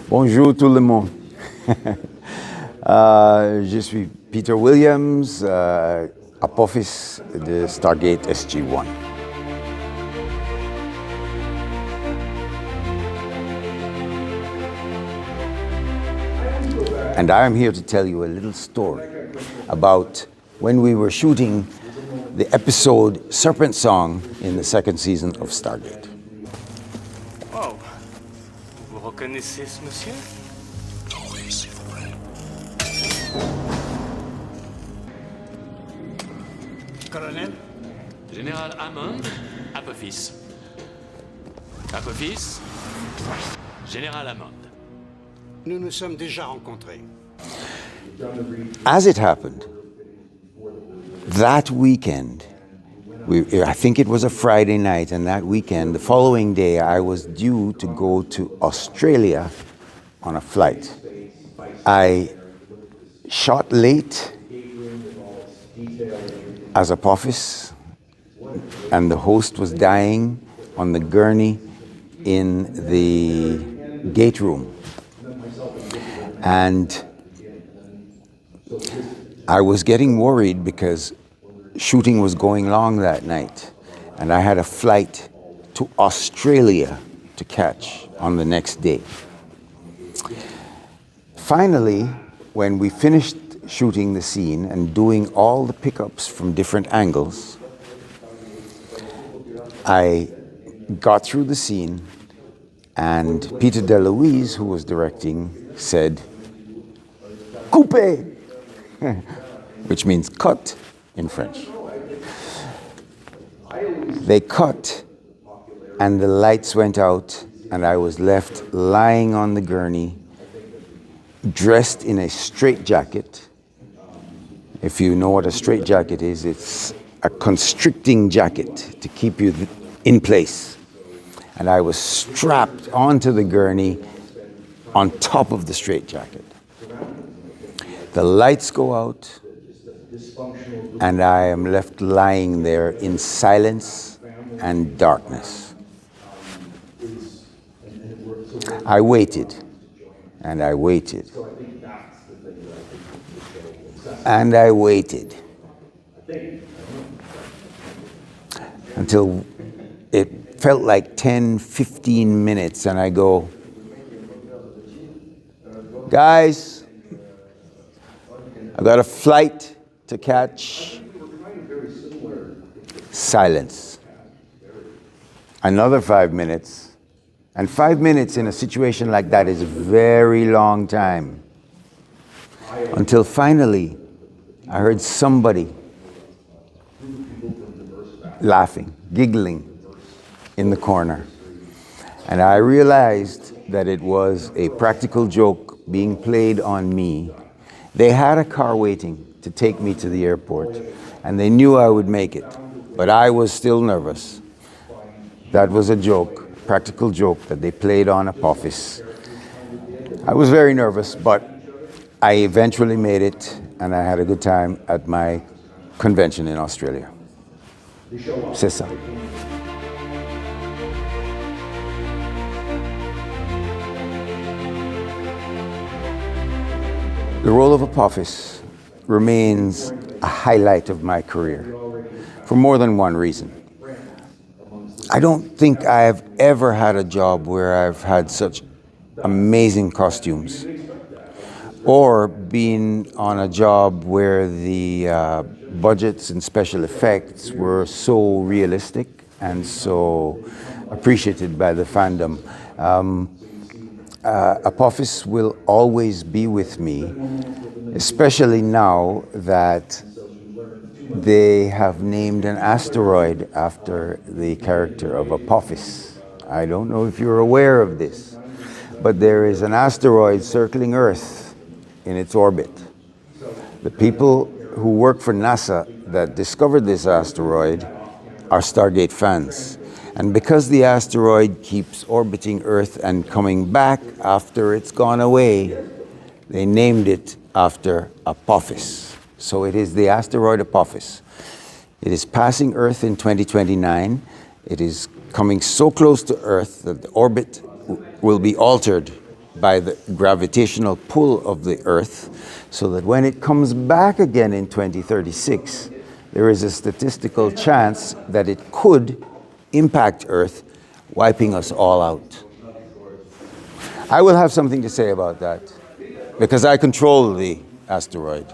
Bonjour tout le monde. Je suis Peter Williams, Apophis de Stargate SG-1. And I am here to tell you a little story about when we were shooting the episode Serpent Song in the second season of Stargate. Oh, vous reconnaissez ce monsieur? Oui, s'il vous plaît. Colonel? Général Hammond, Apophis. Apophis, Général Hammond. Nous nous sommes déjà rencontrés. As it happened, that weekend, I think it was a Friday night, and that weekend, the following day, I was due to go to Australia on a flight. I shot late as Apophis, and the host was dying on the gurney in the gate room. And I was getting worried because shooting was going long that night, and I had a flight to Australia to catch on the next day. Finally, when we finished shooting the scene and doing all the pickups from different angles, I got through the scene, and Peter DeLuise, who was directing, said, "Coupe," which means cut in French. They cut, and the lights went out, and I was left lying on the gurney, dressed in a straitjacket. If you know what a straitjacket is, it's a constricting jacket to keep you in place. And I was strapped onto the gurney on top of the straitjacket. The lights go out, and I am left lying there in silence and darkness. I waited, and I waited, and I waited until it felt like 10-15 minutes, and I go, "Guys, I've got a flight to catch." Silence. Another 5 minutes. And 5 minutes in a situation like that is a very long time. Until finally, I heard somebody laughing, giggling in the corner. And I realized that it was a practical joke being played on me. They had a car waiting to take me to the airport, and they knew I would make it, but I was still nervous. That was a joke, practical joke that they played on Apophis. I was very nervous, but I eventually made it, and I had a good time at my convention in Australia. C'est ça. The role of Apophis remains a highlight of my career for more than one reason. I don't think I have ever had a job where I've had such amazing costumes, or been on a job where the budgets and special effects were so realistic and so appreciated by the fandom. Apophis will always be with me, especially now that they have named an asteroid after the character of Apophis. I don't know if you're aware of this, but there is an asteroid circling Earth in its orbit. The people who work for NASA that discovered this asteroid are Stargate fans. And because the asteroid keeps orbiting Earth and coming back after it's gone away, they named it after Apophis. So it is the asteroid Apophis. It is passing Earth in 2029. It is coming so close to Earth that the orbit will be altered by the gravitational pull of the Earth, so that when it comes back again in 2036, there is a statistical chance that it could impact Earth, wiping us all out. I will have something to say about that, because I control the asteroid.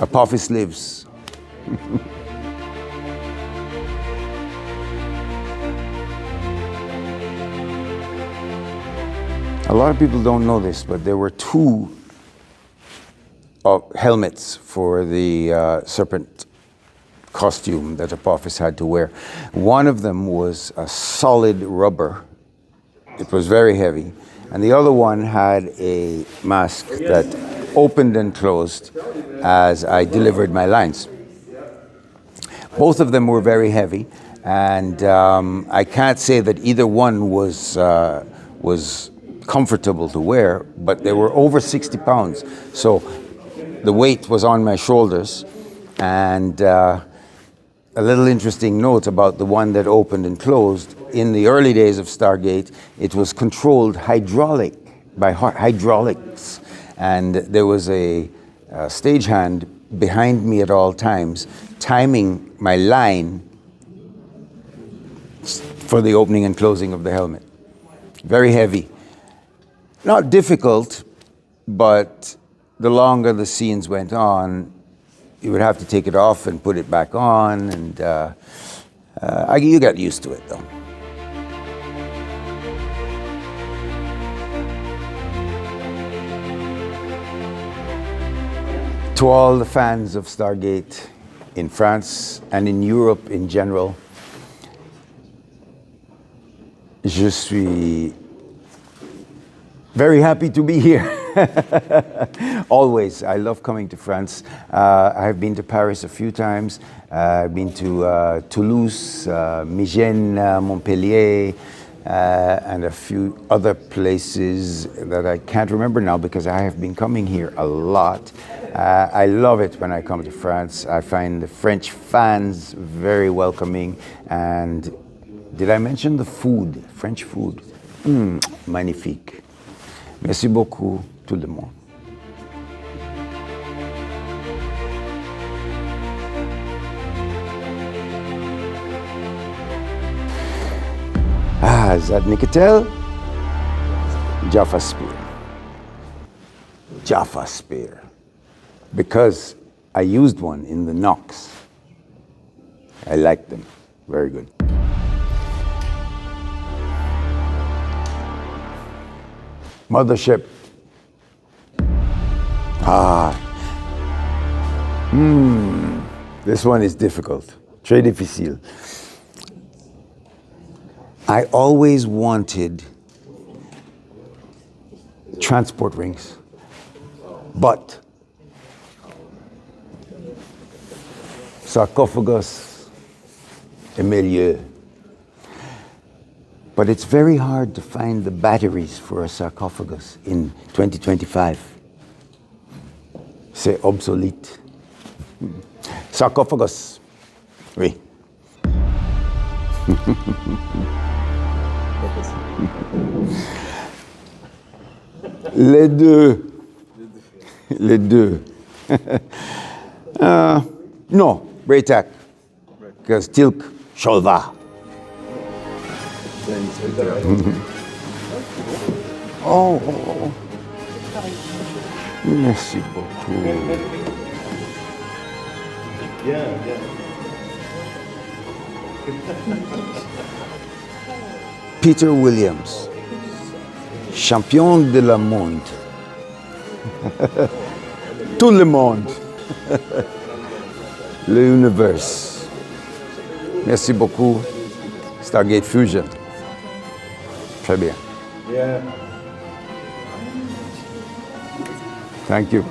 Apophis lives. A lot of people don't know this, but there were two helmets for the serpent costume that Apophis had to wear. One of them was a solid rubber. It was very heavy. And the other one had a mask that opened and closed as I delivered my lines. Both of them were very heavy, and I can't say that either one was comfortable to wear, but they were over 60 pounds. So the weight was on my shoulders, and a little interesting note about the one that opened and closed. In the early days of Stargate, it was controlled by hydraulics, and there was a stagehand behind me at all times, timing my line for the opening and closing of the helmet. Very heavy. Not difficult, but the longer the scenes went on, you would have to take it off and put it back on, and you got used to it though. To all the fans of Stargate in France and in Europe in general, je suis very happy to be here. Always. I love coming to France. I've been to Paris a few times. I've been to Toulouse, Migennes, Montpellier, and a few other places that I can't remember now because I have been coming here a lot. I love it when I come to France. I find the French fans very welcoming. And did I mention the food? French food. Magnifique. Merci beaucoup, tout le monde. Is that Nicotel? Jaffa Spear. Jaffa Spear. Because I used one in the Knox. I like them. Very good. Mothership. This one is difficult. Très difficile. I always wanted transport rings, but sarcophagus est milieu. But it's very hard to find the batteries for a sarcophagus in 2025. C'est obsolete. Sarcophagus. Oui. Les deux. Les deux. No, Braytac. Because Tilk Sholva. Oh. Merci beaucoup. Peter Williams, champion de la monde. Tout le monde. L'univers. Merci beaucoup. Stargate Fusion. Très bien. Thank you.